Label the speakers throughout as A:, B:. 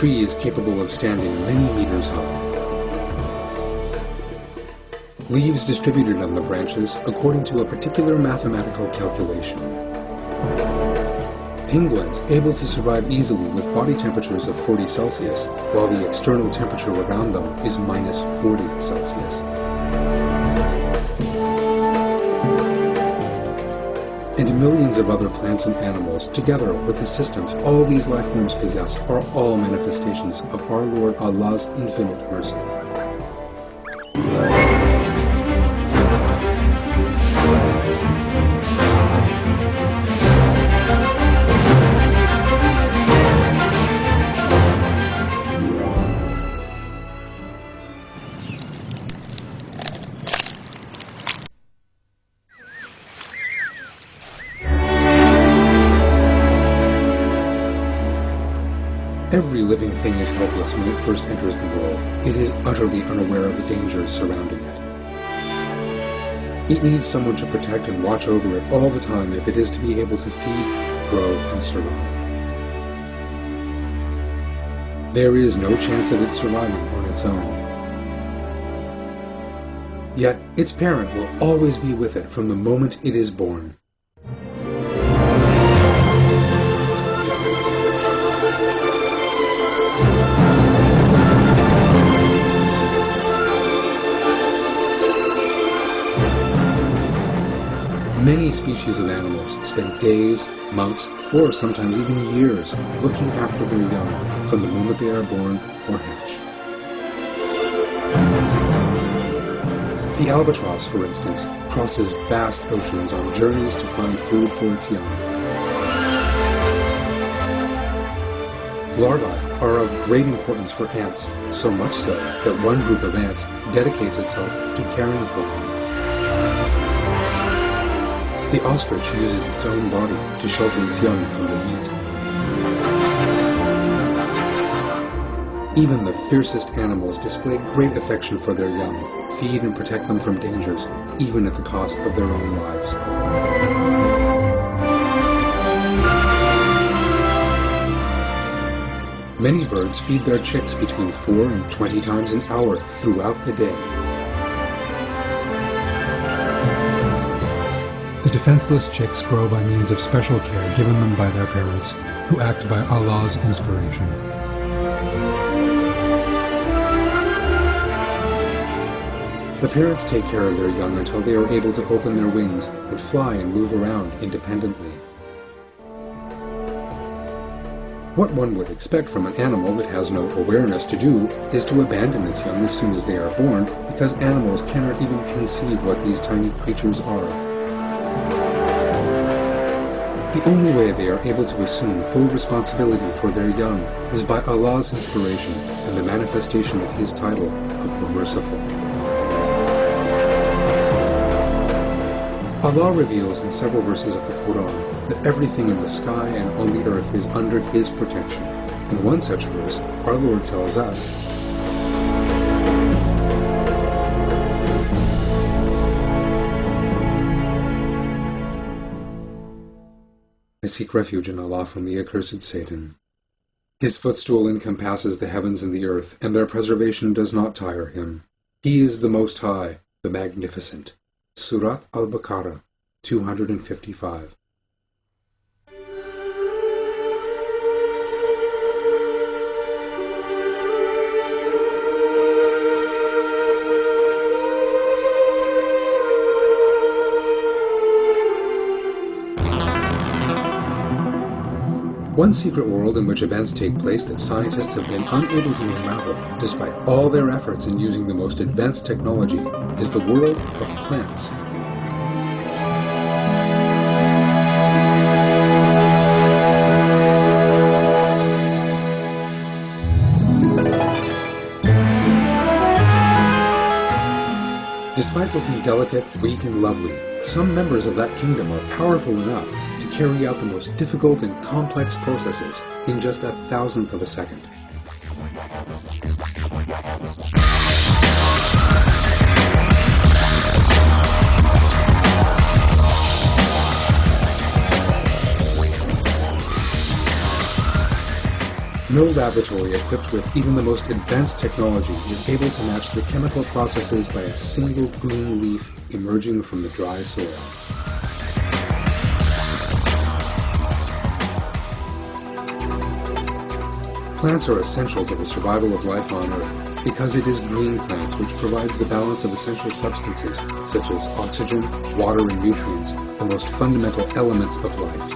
A: trees capable of standing many meters high. Leaves distributed on the branches according to a particular mathematical calculation. Penguins able to survive easily with body temperatures of 40 Celsius, while the external temperature around them is minus 40 Celsius. And millions of other plants and animals, together with the systems all these life forms possess, are all manifestations of our Lord Allah's infinite mercy. Every living thing is helpless when it first enters the world. It is utterly unaware of the dangers surrounding it. It needs someone to protect and watch over it all the time if it is to be able to feed, grow, and survive. There is no chance of it surviving on its own. Yet, its parent will always be with it from the moment it is born. Many species of animals spend days, months, or sometimes even years looking after their young from the moment they are born or hatch. The albatross, for instance, crosses vast oceans on journeys to find food for its young. Larvae are of great importance for ants, so much so that one group of ants dedicates itself to caring for them. The ostrich uses its own body to shelter its young from the heat. Even the fiercest animals display great affection for their young, feed and protect them from dangers, even at the cost of their own lives. Many birds feed their chicks between 4 and 20 times an hour throughout the day.
B: The defenseless chicks grow by means of special care given them by their parents, who act by Allah's inspiration.
A: The parents take care of their young until they are able to open their wings and fly and move around independently. What one would expect from an animal that has no awareness to do is to abandon its young as soon as they are born, because animals cannot even conceive what these tiny creatures are. The only way they are able to assume full responsibility for their young is by Allah's inspiration and the manifestation of His title of the Merciful. Allah reveals in several verses of the Quran that everything in the sky and on the earth is under His protection. In one such verse, our Lord tells us, I seek refuge in Allah from the accursed Satan. His footstool encompasses the heavens and the earth, and their preservation does not tire him. He is the Most High, the Magnificent. Surat Al-Baqarah, 255. One secret world in which events take place that scientists have been unable to unravel, despite all their efforts in using the most advanced technology, is the world of plants. Despite looking delicate, weak, and lovely, some members of that kingdom are powerful enough to carry out the most difficult and complex processes in just 1,000th of a second. No laboratory equipped with even the most advanced technology is able to match the chemical processes by a single green leaf emerging from the dry soil. Plants are essential to the survival of life on Earth because it is green plants which provides the balance of essential substances such as oxygen, water, and nutrients, the most fundamental elements of life.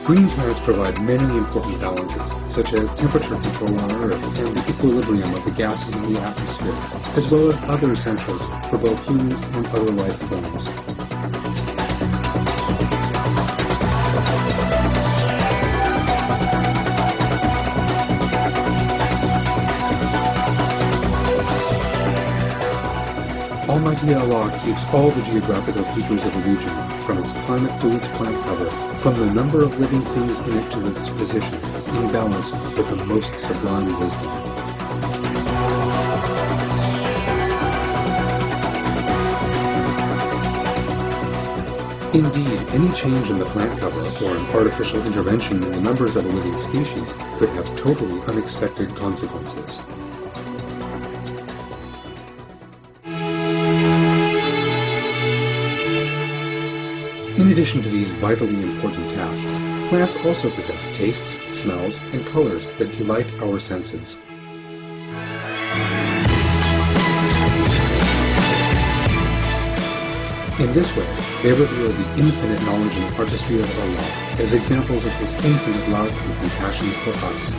A: Green plants provide many important balances, such as temperature control on Earth and the equilibrium of the gases in the atmosphere, as well as other essentials for both humans and other life forms. Almighty Allah keeps all the geographical features of a region, from its climate to its plant cover, from the number of living things in it to its position, in balance with the most sublime wisdom. Indeed, any change in the plant cover or an artificial intervention in the numbers of a living species could have totally unexpected consequences. In addition to these vitally important tasks, plants also possess tastes, smells, and colors that delight our senses. In this way, they reveal the infinite knowledge and artistry of Allah as examples of His infinite love and compassion for us.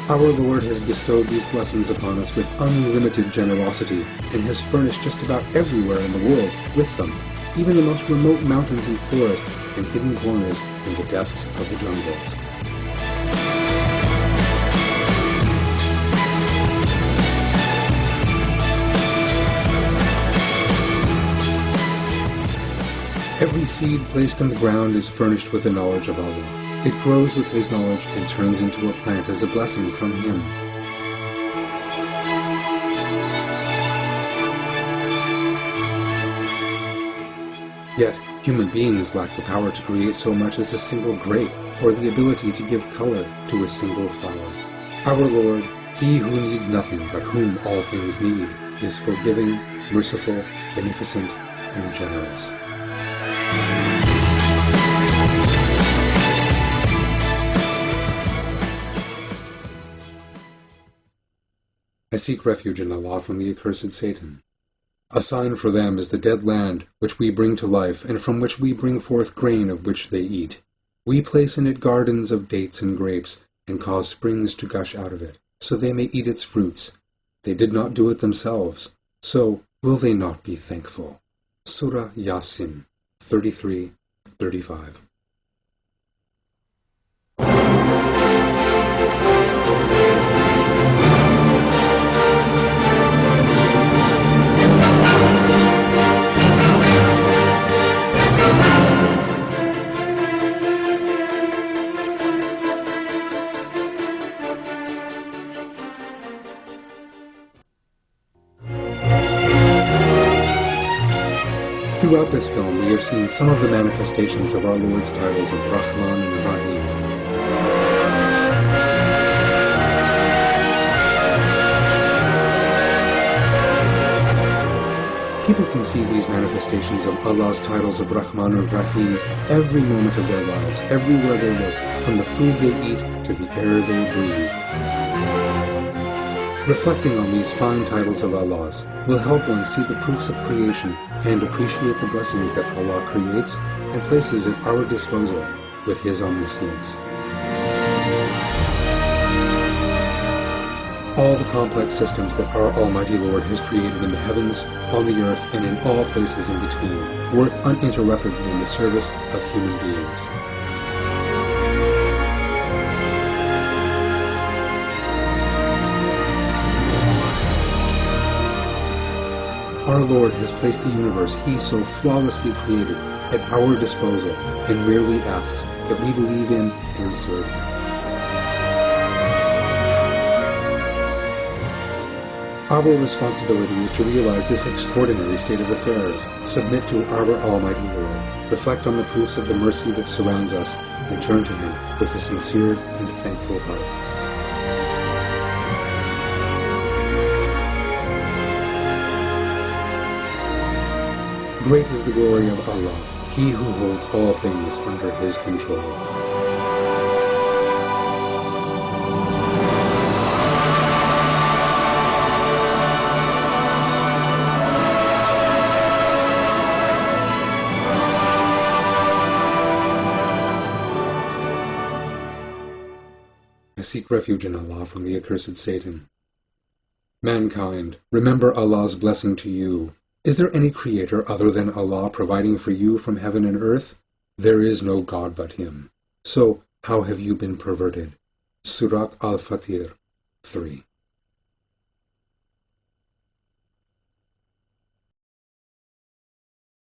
A: Our Lord has bestowed these blessings upon us with unlimited generosity and has furnished just about everywhere in the world with them, even the most remote mountains and forests and hidden corners in the depths of the jungles. Every seed placed in the ground is furnished with the knowledge of Allah. It grows with His knowledge and turns into a plant as a blessing from Him. Yet, human beings lack the power to create so much as a single grape, or the ability to give color to a single flower. Our Lord, He who needs nothing but whom all things need, is forgiving, merciful, beneficent, and generous. I seek refuge in Allah from the accursed Satan. A sign for them is the dead land which we bring to life and from which we bring forth grain of which they eat. We place in it gardens of dates and grapes and cause springs to gush out of it, so they may eat its fruits. They did not do it themselves, so will they not be thankful? Surah Yasin 33-35. Throughout this film, we have seen some of the manifestations of our Lord's titles of Rahman and Rahim. People can see these manifestations of Allah's titles of Rahman and Rahim every moment of their lives, everywhere they look, from the food they eat to the air they breathe. Reflecting on these fine titles of Allah's will help one see the proofs of creation and appreciate the blessings that Allah creates and places at our disposal with His omniscience. All the complex systems that our Almighty Lord has created in the heavens, on the earth, and in all places in between work uninterruptedly in the service of human beings. Our Lord has placed the universe He so flawlessly created at our disposal and merely asks that we believe in and serve Him. Our responsibility is to realize this extraordinary state of affairs, submit to our Almighty Lord, reflect on the proofs of the mercy that surrounds us, and turn to Him with a sincere and thankful heart. Great is the glory of Allah, He who holds all things under His control. I seek refuge in Allah from the accursed Satan. Mankind, remember Allah's blessing to you. Is there any creator other than Allah providing for you from heaven and earth? There is no God but Him. So, how have you been perverted? Surat Al-Fatir 3.